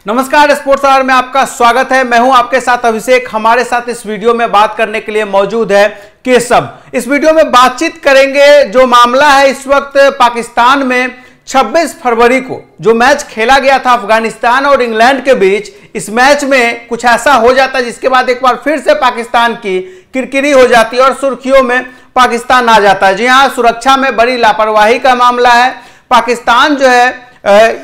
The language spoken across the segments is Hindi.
नमस्कार, स्पोर्ट्स आवर में आपका स्वागत है। मैं हूं आपके साथ अभिषेक। हमारे साथ इस वीडियो में बात करने के लिए मौजूद है केशव। इस वीडियो में बातचीत करेंगे जो मामला है इस वक्त पाकिस्तान में 26 फरवरी को जो मैच खेला गया था अफगानिस्तान और इंग्लैंड के बीच। इस मैच में कुछ ऐसा हो जाता है जिसके बाद एक बार फिर से पाकिस्तान की किरकिरी हो जाती है और सुर्खियों में पाकिस्तान आ जाता है। जी हां, सुरक्षा में बड़ी लापरवाही का मामला है। पाकिस्तान जो है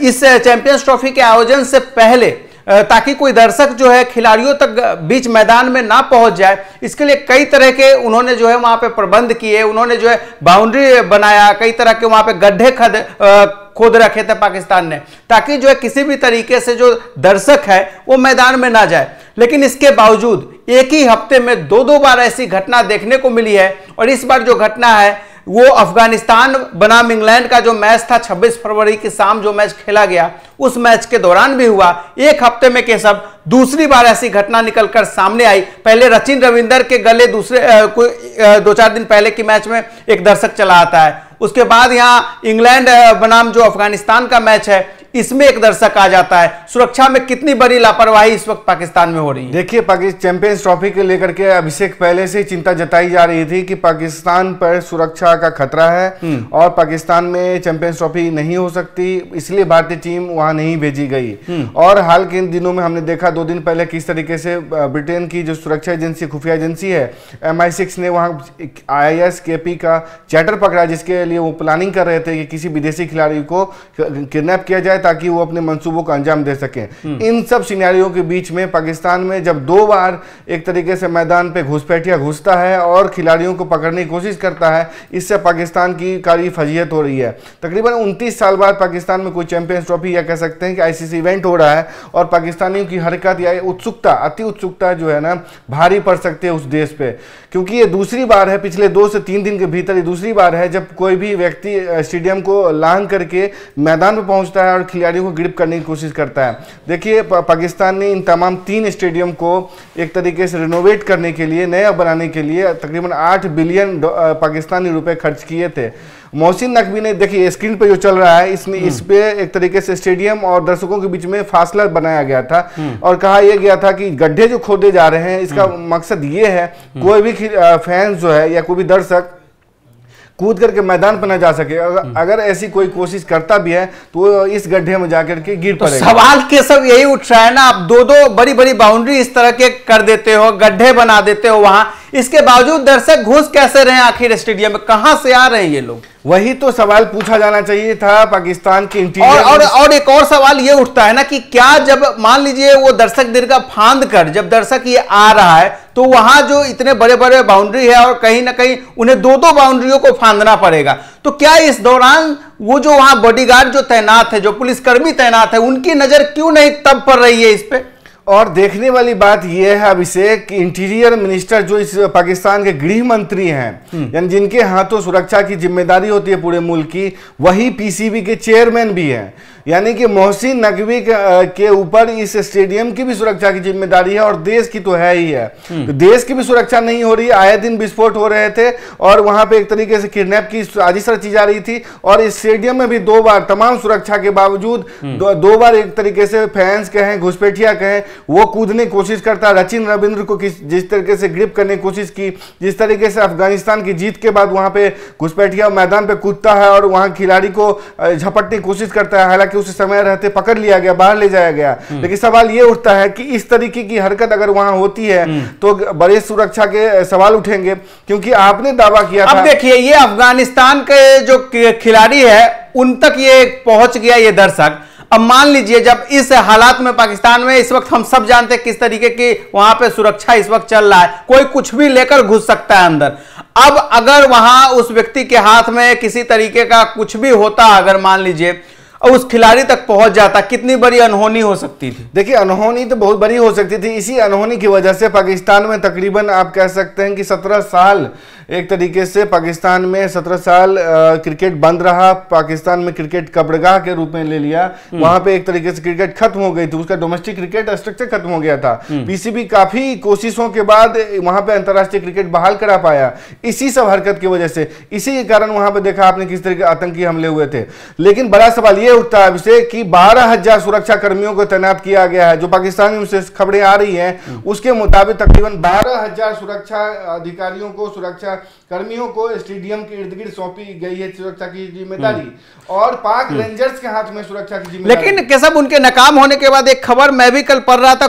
इस चैंपियंस ट्रॉफी के आयोजन से पहले ताकि कोई दर्शक जो है खिलाड़ियों तक बीच मैदान में ना पहुंच जाए, इसके लिए कई तरह के उन्होंने जो है वहां पे प्रबंध किए। उन्होंने जो है बाउंड्री बनाया, कई तरह के वहां पे गड्ढे खोद रखे थे पाकिस्तान ने, ताकि जो है किसी भी तरीके से जो दर्शक है वो मैदान में ना जाए। लेकिन इसके बावजूद एक ही हफ्ते में दो बार ऐसी घटना देखने को मिली है। और इस बार जो घटना है वो अफगानिस्तान बनाम इंग्लैंड का जो मैच था 26 फरवरी की शाम जो मैच खेला गया, उस मैच के दौरान भी हुआ। एक हफ्ते में केशव दूसरी बार ऐसी घटना निकलकर सामने आई। पहले सचिन रविंदर के गले दो चार दिन पहले की मैच में एक दर्शक चला आता है। उसके बाद यहां इंग्लैंड बनाम जो अफगानिस्तान का मैच है, इसमें एक दर्शक आ जाता है। सुरक्षा में कितनी बड़ी लापरवाही इस वक्त पाकिस्तान में हो रही है। देखिए, पाकिस्तान चैंपियंस ट्रॉफी के लेकर के अभिषेक पहले से ही चिंता जताई जा रही थी कि पाकिस्तान पर सुरक्षा का खतरा है और पाकिस्तान में चैंपियंस ट्रॉफी नहीं हो सकती, इसलिए भारतीय टीम वहां नहीं भेजी गई। और हाल के दिनों में हमने देखा 2 दिन पहले किस तरीके से ब्रिटेन की जो सुरक्षा एजेंसी, खुफिया एजेंसी है MI6 ने वहां ISKP का चैटर पकड़ा, जिसके लिए वो प्लानिंग कर रहे थे कि किसी विदेशी खिलाड़ी को किडनैप किया जाए ताकि वो अपने मंसूबों को अंजाम दे सकें। इन सब सिनेरियो के बीच में पाकिस्तान में जब 2 बार एक तरीके से मैदान पे घुसपैठिया घुसता है और खिलाड़ियों को पकड़ने की कोशिश करता है, इससे पाकिस्तान की कारी फजीहत हो रही है। तकरीबन 29 साल बाद पाकिस्तान में कोई चैंपियंस ट्रॉफी या कह सकते हैं कि ICC इवेंट हो रहा है और पाकिस्तानियों की हरकत या उत्सुकता, अति उत्सुकता जो है ना, भारी पड़ सकती है उस देश पे, क्योंकि ये दूसरी बार है, पिछले 2 से 3 दिन के भीतर ये दूसरी बार है जब कोई भी व्यक्ति स्टेडियम को लांघ करके मैदान में पहुंचता है और खिलाड़ियों को ग्रिप करने की कोशिश करता है। देखिए, पाकिस्तान ने इन तमाम 3 स्टेडियम को एक तरीके से रिनोवेट करने के लिए, नया बनाने के लिए तकरीबन 8 बिलियन पाकिस्तानी रुपए खर्च किए थे। मोहसिन नकवी ने, देखिए स्क्रीन पे जो चल रहा है, इसमें इस पे एक तरीके से स्टेडियम और दर्शकों के बीच में फासला बनाया गया था और कहा यह गया था कि गड्ढे जो खोदे जा रहे हैं, इसका मकसद ये है कोई भी फैंस जो है या कोई भी दर्शक कूद करके मैदान पर न जा सके। अगर ऐसी कोई कोशिश करता भी है तो इस गड्ढे में जाकर के गिर पड़ेगा। सवाल के सब यही उठ रहा है ना, आप 2 बड़ी बड़ी बाउंड्री इस तरह के कर देते हो, गड्ढे बना देते हो वहां, इसके बावजूद दर्शक घुस कैसे रहे आखिर स्टेडियम में? कहां से आ रहे हैं ये लोग? वही तो सवाल पूछा जाना चाहिए था पाकिस्तान के इंटीरियर। और एक और सवाल ये उठता है ना कि क्या जब मान लीजिए वो दर्शक दीर्घा फांद कर जब दर्शक ये आ रहा है तो वहां जो इतने बड़े बड़े बाउंड्री है और कहीं ना कहीं उन्हें 2 बाउंड्रियों को फांदना पड़ेगा, तो क्या इस दौरान वो जो वहां बॉडीगार्ड जो तैनात है, जो पुलिसकर्मी तैनात है, उनकी नजर क्यों नहीं तब पड़ रही है इस पे? और देखने वाली बात यह है अभिषेक कि इंटीरियर मिनिस्टर जो इस पाकिस्तान के गृह मंत्री हैं, यानी जिनके हाथों सुरक्षा की जिम्मेदारी होती है पूरे मुल्क की, वही PCB के चेयरमैन भी हैं। यानी कि मोहसिन नकवी के ऊपर इस स्टेडियम की भी सुरक्षा की जिम्मेदारी है और देश की तो है ही है। तो देश की भी सुरक्षा नहीं हो रही, आए दिन विस्फोट हो रहे थे और वहां पे एक तरीके से किडनैप की साजिश रची जा रही थी। और इस स्टेडियम में भी 2 बार तमाम सुरक्षा के बावजूद 2 बार एक तरीके से फैंस कहें, घुसपैठिया कहें, वो कूदने की कोशिश करता है। सचिन रविंद्र को जिस तरीके से ग्रिप करने की कोशिश की, जिस तरीके से अफगानिस्तान की जीत के बाद वहां पे घुसपैठिया मैदान पे कूदता है और वहां खिलाड़ी को झपटने की कोशिश करता है, हालांकि उसे समय रहते पकड़ लिया गया, बाहर ले जाया गया। लेकिन सवाल यह उठता है कि इस तरीके की हरकत अगर वहां होती है तो बड़े सुरक्षा के सवाल उठेंगे, क्योंकि आपने दावा किया था। अब देखिए, ये अफगानिस्तान के जो खिलाड़ी है उन तक ये पहुंच गया ये दर्शक। अब मान लीजिए जब इस हालात में पाकिस्तान में इस वक्त हम सब जानते हैं किस तरीके की वहां पे सुरक्षा इस वक्त चल रहा है, कोई कुछ भी लेकर घुस सकता है अंदर। अब अगर वहां उस व्यक्ति के हाथ में किसी तरीके का कुछ भी होता, अगर मान लीजिए उस खिलाड़ी तक पहुंच जाता, कितनी बड़ी अनहोनी हो सकती थी। देखिए, अनहोनी तो बहुत बड़ी हो सकती थी। इसी अनहोनी की वजह से पाकिस्तान में तकरीबन आप कह सकते हैं कि 17 साल एक तरीके से पाकिस्तान में 17 साल क्रिकेट बंद रहा, पाकिस्तान में क्रिकेट कब्रगाह के रूप में ले लिया, वहां पे एक तरीके से क्रिकेट खत्म हो गई थी, उसका डोमेस्टिक क्रिकेट स्ट्रक्चर खत्म हो गया था। पीसीबी काफी कोशिशों के बाद वहां पे अंतरराष्ट्रीय क्रिकेट बहाल करा पाया, इसी सब हरकत की वजह से। इसी के कारण वहां पे देखा आपने किस तरह के आतंकी हमले हुए थे। लेकिन बड़ा सवाल यह उठता है अभिषेक कि 12,000 सुरक्षा कर्मियों को तैनात किया गया है। जो पाकिस्तान में से खबरें आ रही हैं उसके मुताबिक तकरीबन 12,000 सुरक्षा अधिकारियों को, सुरक्षा कर्मियों को स्टेडियम के इर्द गिर्द सौंपी गई है सुरक्षा की जिम्मेदारी, और पाक रेंजर्स के हाथ में सुरक्षा की जिम्मेदारी। लेकिन कैसा उनके नाकाम होने के बाद एक खबर मैं भी कल पढ़ रहा था,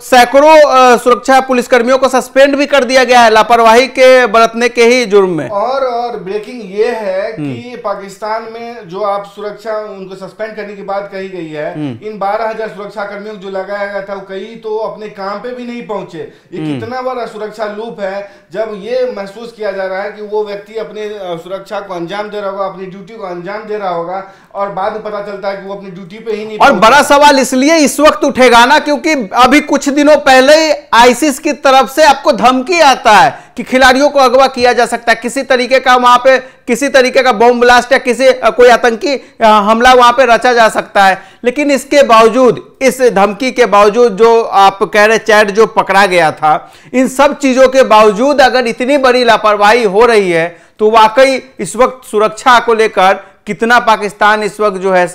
सैकड़ों सुरक्षा पुलिसकर्मियों को सस्पेंड भी कर दिया गया है लापरवाही के बरतने के ही जुर्म में। और ब्रेकिंग ये है कि पाकिस्तान में जो आप सुरक्षा उनको सस्पेंड करने की बात कही गई है, इन 12,000 सुरक्षा कर्मियों को जो लगाया गया था कई तो अपने काम पे भी नहीं पहुंचे। ये कितना बड़ा सुरक्षा लूप है जब ये महसूस किया जा रहा है कि वो व्यक्ति अपने सुरक्षा को अंजाम दे रहा होगा, अपनी ड्यूटी को अंजाम दे रहा होगा, और बाद में पता चलता है कि वो अपनी ड्यूटी पे ही नहीं। और बड़ा सवाल इसलिए इस वक्त उठेगा ना, क्योंकि अभी कुछ दिनों पहले ही आईसीस की तरफ से आपको धमकी आता है कि खिलाड़ियों को अगवा किया जा सकता है, किसी तरीके का वहां पे किसी तरीके का बॉम्ब ब्लास्ट या कोई आतंकी हमला वहां पे रचा जा सकता है। लेकिन इसके बावजूद, इस धमकी के बावजूद, जो आप कह रहे चैट जो पकड़ा गया था, इन सब चीजों के बावजूद अगर इतनी बड़ी लापरवाही हो रही है तो वाकई इस वक्त सुरक्षा को लेकर कितना पाकिस्तान इस वक्त जो है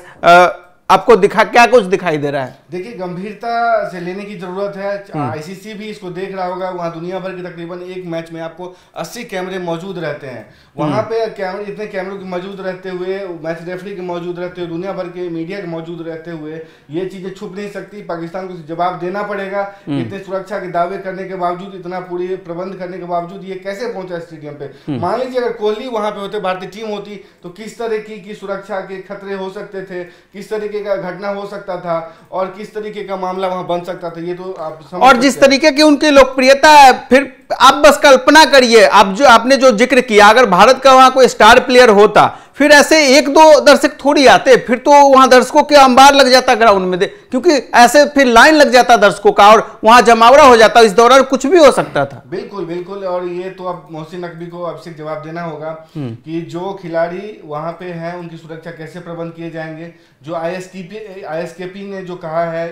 आपको क्या कुछ दिखाई दे रहा है? देखिए, गंभीरता से लेने की जरूरत है। आईसीसी भी इसको देख रहा होगा। वहां दुनिया भर के तकरीबन एक मैच में आपको 80 कैमरे मौजूद रहते हैं। वहां पे इतने कैमरों के मौजूद रहते हुए, मैच रेफरी के मौजूद रहते हुए, दुनिया भर के मीडिया के मौजूद रहते हुए ये चीजें छुप नहीं सकती। पाकिस्तान को जवाब देना पड़ेगा। इतने सुरक्षा के दावे करने के बावजूद, इतना पूरी प्रबंध करने के बावजूद ये कैसे पहुंचा स्टेडियम पे? मान लीजिए अगर कोहली वहां पे होते, भारतीय टीम होती, तो किस तरह की सुरक्षा के खतरे हो सकते थे, किस तरीके का घटना हो सकता था और किस तरीके का मामला वहां बन सकता था, ये तो आप समझ। और जिस तरीके की उनकी लोकप्रियता है, फिर आप बस कल्पना करिए, आपने जो जिक्र किया, अगर भारत का वहां कोई स्टार प्लेयर होता, फिर ऐसे एक दो दर्शक थोड़ी आते, फिर तो वहां दर्शकों के अंबार लग जाता ग्राउंड में, क्योंकि ऐसे फिर लाइन लग जाता दर्शकों का और वहां जमावड़ा हो जाता। इस दौरान कुछ भी हो सकता था। बिल्कुल बिल्कुल। और ये तो अब मोहसिन नकवी को अब से जवाब देना होगा कि जो खिलाड़ी वहां पे हैं उनकी सुरक्षा कैसे प्रबंध किए जाएंगे। जो आईएसकेपी ने जो कहा है,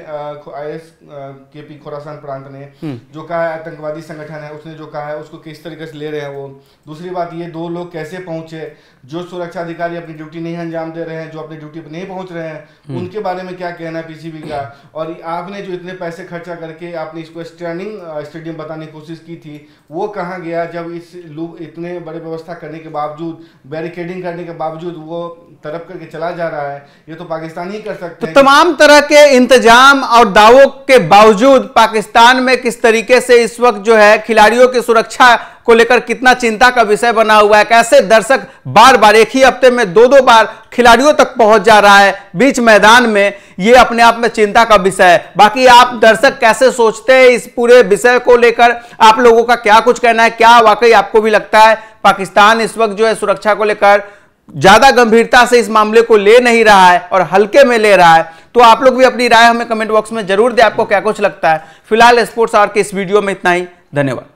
आईएसकेपी खुरासान प्रांत ने जो कहा है, आतंकवादी संगठन है, उसने जो कहा है उसको किस तरीके से ले रहे हैं वो। दूसरी बात, ये 2 लोग कैसे पहुंचे, जो सुरक्षा अधिकारी अपनी ड्यूटी नहीं अंजाम दे रहे हैं, जो अपनी ड्यूटी पर नहीं पहुंच रहे हैं, उनके बारे में क्या कहना है पीसीबी का। और आपने जो इतने पैसे खर्चा करके आपने इसको स्टैंडिंग स्टेडियम बताने की कोशिश की थी, वो कहाँ गया जब इस लोग इतने बड़े व्यवस्था करने के बावजूद, बैरिकेडिंग करने के बावजूद वो तरफ करके चला जा रहा है। ये तो पाकिस्तान ही कर सकते हैं। तो तमाम तरह के इंतजाम और दावों के बावजूद पाकिस्तान में किस तरीके से इस वक्त जो है खिलाड़ियों की सुरक्षा को लेकर कितना चिंता का विषय बना हुआ है। कैसे दर्शक बार बार एक ही हफ्ते में 2-2 बार खिलाड़ियों तक पहुंच जा रहा है बीच मैदान में, ये अपने आप में चिंता का विषय है। बाकी आप दर्शक कैसे सोचते हैं इस पूरे विषय को लेकर, आप लोगों का क्या कुछ कहना है? क्या वाकई आपको भी लगता है पाकिस्तान इस वक्त जो है सुरक्षा को लेकर ज्यादा गंभीरता से इस मामले को ले नहीं रहा है और हल्के में ले रहा है? तो आप लोग भी अपनी राय हमें कमेंट बॉक्स में जरूर दें, आपको क्या कुछ लगता है। फिलहाल स्पोर्ट्स आवर के इस वीडियो में इतना ही। धन्यवाद।